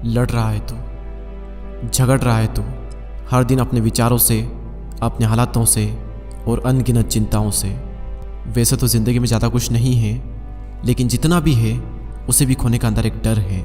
लड़ रहा है तू, झगड़ रहा है तू, हर दिन अपने विचारों से, अपने हालातों से और अनगिनत चिंताओं से। वैसे तो ज़िंदगी में ज़्यादा कुछ नहीं है, लेकिन जितना भी है उसे भी खोने का अंदर एक डर है।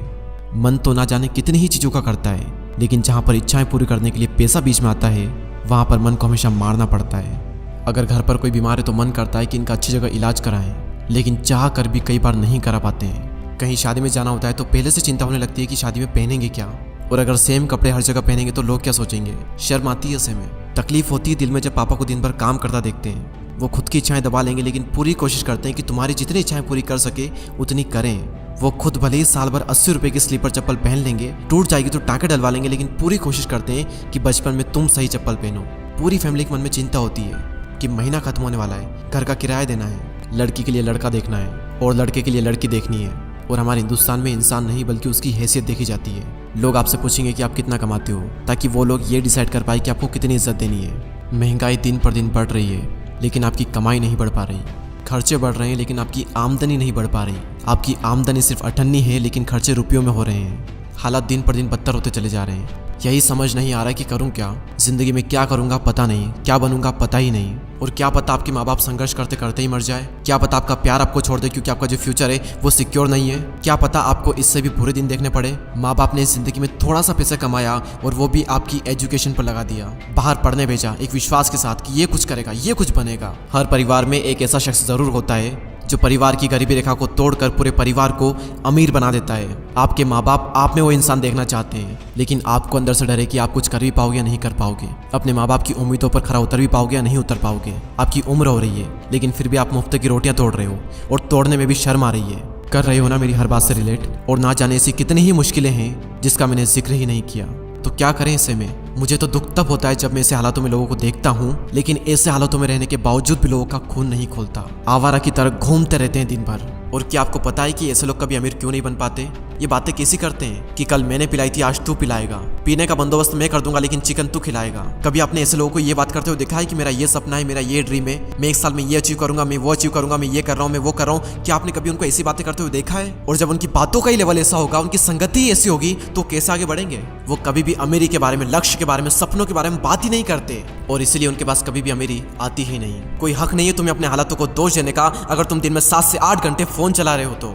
मन तो ना जाने कितनी ही चीज़ों का करता है, लेकिन जहाँ पर इच्छाएं पूरी करने के लिए पैसा बीच में आता है, वहाँ पर मन को हमेशा मारना पड़ता है। अगर घर पर कोई बीमार है तो मन करता है कि इनका अच्छी जगह इलाज कराएं, लेकिन चाह कर भी कई बार नहीं करा पाते हैं। कहीं शादी में जाना होता है तो पहले से चिंता होने लगती है कि शादी में पहनेंगे क्या, और अगर सेम कपड़े हर जगह पहनेंगे तो लोग क्या सोचेंगे। शर्म आती है ऐसे में, तकलीफ होती है दिल में जब पापा को दिन भर काम करता देखते हैं। वो खुद की इच्छाएं दबा लेंगे, लेकिन पूरी कोशिश करते हैं कि तुम्हारी जितनी इच्छाएं पूरी कर सके उतनी करें। वो खुद भले ही साल भर 80 रुपए की स्लीपर चप्पल पहन लेंगे, टूट जाएगी तो टाँके डलवा लेंगे, लेकिन पूरी कोशिश करते हैं कि बचपन में तुम सही चप्पल पहनो। पूरी फैमिली के मन में चिंता होती है कि महीना खत्म होने वाला है, घर का किराया देना है, लड़की के लिए लड़का देखना है और लड़के के लिए लड़की देखनी है। और हमारे हिंदुस्तान में इंसान नहीं बल्कि उसकी हैसियत देखी जाती है। लोग आपसे पूछेंगे कि आप कितना कमाते हो, ताकि वो लोग ये डिसाइड कर पाए कि आपको कितनी इज्जत देनी है। महंगाई दिन पर दिन बढ़ रही है, लेकिन आपकी कमाई नहीं बढ़ पा रही। खर्चे बढ़ रहे हैं, लेकिन आपकी आमदनी नहीं बढ़ पा रही। आपकी आमदनी सिर्फ 98 है, लेकिन खर्चे रुपयों में हो रहे हैं। हालात दिन पर दिन बदतर होते चले जा रहे हैं। यही समझ नहीं आ रहा कि करूं क्या, जिंदगी में क्या करूंगा पता नहीं, क्या बनूंगा पता ही नहीं। और क्या पता आपके माँ बाप संघर्ष करते करते ही मर जाए। क्या पता आपका प्यार आपको छोड़ दे, क्योंकि आपका जो फ्यूचर है वो सिक्योर नहीं है। क्या पता आपको इससे भी बुरे दिन देखने पड़े। माँ बाप ने इस जिंदगी में थोड़ा सा पैसा कमाया और वो भी आपकी एजुकेशन पर लगा दिया, बाहर पढ़ने भेजा एक विश्वास के साथ कि ये कुछ करेगा, ये कुछ बनेगा। हर परिवार में एक ऐसा शख्स जरूर होता है जो परिवार की गरीबी रेखा को तोड़कर पूरे परिवार को अमीर बना देता है। आपके माँ बाप आप में वो इंसान देखना चाहते हैं, लेकिन आपको अंदर से डर है कि आप कुछ कर भी पाओगे या नहीं कर पाओगे। अपने माँ बाप की उम्मीदों पर खरा उतर भी पाओगे या नहीं उतर पाओगे। आपकी उम्र हो रही है, लेकिन फिर भी आप मुफ्त की रोटियां तोड़ रहे हो और तोड़ने में भी शर्म आ रही है। कर रहे हो ना मेरी हर बात से रिलेट, और ना जाने ऐसी कितनी ही मुश्किलें हैं जिसका मैंने जिक्र ही नहीं किया। तो क्या करें ऐसे में। मुझे तो दुख तब होता है जब मैं ऐसे हालातों में लोगों को देखता हूँ, लेकिन ऐसे हालातों में रहने के बावजूद भी लोगों का खून नहीं खोलता। आवारा की तरह घूमते रहते हैं दिन भर। और क्या आपको पता है कि ऐसे लोग कभी अमीर क्यों नहीं बन पाते? ये बातें कैसी करते हैं कि कल मैंने पिलाई थी, आज तू पिलाएगा। पीने का बंदोबस्त मैं कर दूंगा, लेकिन चिकन तू खिलाएगा। कभी आपने ऐसे लोगों को ये बात करते हुए देखा है कि मेरा ये सपना है, मेरा ये ड्रीम है, मैं 1 साल में ये अचीव करूंगा, मैं वो अचीव करूंगा, मैं ये कर रहा हूँ, मैं वो कर रहा हूँ? क्या आपने कभी उनको ऐसी बातें करते हुए देखा है? और जब उनकी बातों का ही लेवल ऐसा होगा, उनकी संगति ही ऐसी होगी, तो कैसे आगे बढ़ेंगे? वो कभी भी अमीरी के बारे में, लक्ष्य के बारे में, सपनों के बारे में बात ही नहीं करते, और इसलिए उनके पास कभी भी अमीरी आती ही नहीं। कोई हक नहीं है तुम्हें अपने हालातों को दोष देने का। अगर तुम दिन में 7 से 8 घंटे फोन चला रहे हो तो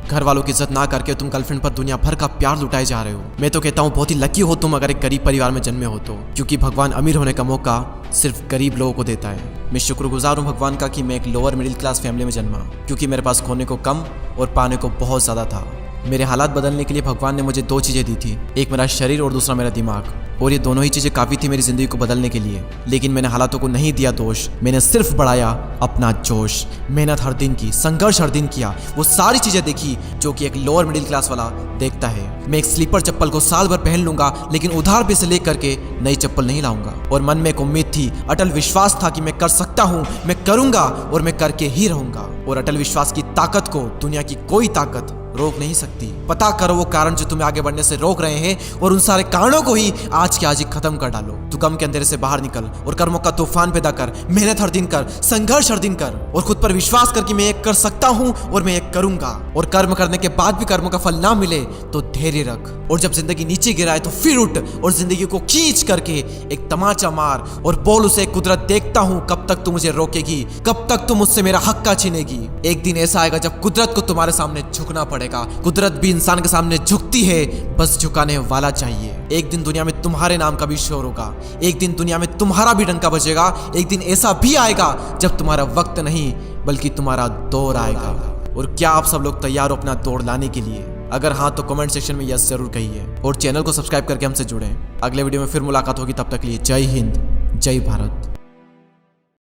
घर वालों की इज्जत ना करके तुम गर्लफ्रेंड पर दुनिया भर का प्यार लुटाए जा रहे हो। मैं तो कहता हूँ बहुत ही लकी हो तुम अगर एक गरीब परिवार में जन्मे हो तो, क्योंकि भगवान अमीर होने का मौका सिर्फ गरीब लोगों को देता है। मैं शुक्रगुजार हूँ भगवान का कि मैं एक लोअर मिडिल क्लास फैमिली में जन्मा, क्योंकि मेरे पास खोने को कम और पाने को बहुत ज़्यादा था। मेरे हालात बदलने के लिए भगवान ने मुझे 2 चीज़ें दी थी, एक मेरा शरीर और दूसरा मेरा दिमाग। और ये दोनों ही चीज़ें काफ़ी थी मेरी ज़िंदगी को बदलने के लिए। लेकिन मैंने हालातों को नहीं दिया दोष, मैंने सिर्फ बढ़ाया अपना जोश। मेहनत हर दिन की, संघर्ष हर दिन किया, वो सारी चीज़ें देखी जो कि एक लोअर मिडिल क्लास वाला देखता है। मैं एक स्लीपर चप्पल को साल भर पहन लूंगा, लेकिन उधार पैसे ले करके नई चप्पल नहीं लाऊंगा। और मन में एक उम्मीद थी, अटल विश्वास था कि मैं कर सकता हूँ, मैं करूँगा और मैं करके ही रहूँगा। और अटल विश्वास की ताकत को दुनिया की कोई ताकत रोक नहीं सकती। पता करो वो कारण जो तुम्हें आगे बढ़ने से रोक रहे हैं, और उन सारे कारणों को ही आज के आज ही खत्म कर डालो। तू गम के अंधेरे से बाहर निकल और कर्मों का तूफान पैदा कर। मेहनत हर दिन कर, संघर्ष हर दिन कर, और खुद पर विश्वास कर कि मैं ये कर सकता हूँ और मैं ये करूंगा। और कर्म करने के बाद भी कर्मों का फल ना मिले तो धैर्य रख, और जब जिंदगी नीचे गिराए तो फिर उठ और जिंदगी को खींच करके एक तमाचा मार और बोल उसे, कुदरत देखता हूँ कब तक तू मुझे रोकेगी, कब तक तू मुझसे मेरा हक का छीनेगी। एक दिन ऐसा आएगा जब कुदरत को तुम्हारे सामने झुकना पड़ेगा। कुदरत भी इंसान के सामने झुकती है, बस झुकाने वाला चाहिए। एक दिन दुनिया में तुम्हारे नाम का भी शोर होगा, एक दिन दुनिया में तुम्हारा भी डंका बजेगा। एक दिन ऐसा भी आएगा जब तुम्हारा वक्त नहीं बल्कि तुम्हारा दौर आएगा। और क्या आप सब लोग तैयार हो अपना दौर लाने के लिए? अगर हाँ तो कमेंट सेक्शन में यस जरूर कहिए, और चैनल को सब्सक्राइब करके हमसे जुड़ें। अगले वीडियो में फिर मुलाकात होगी, तब तक के लिए जय हिंद, जय भारत।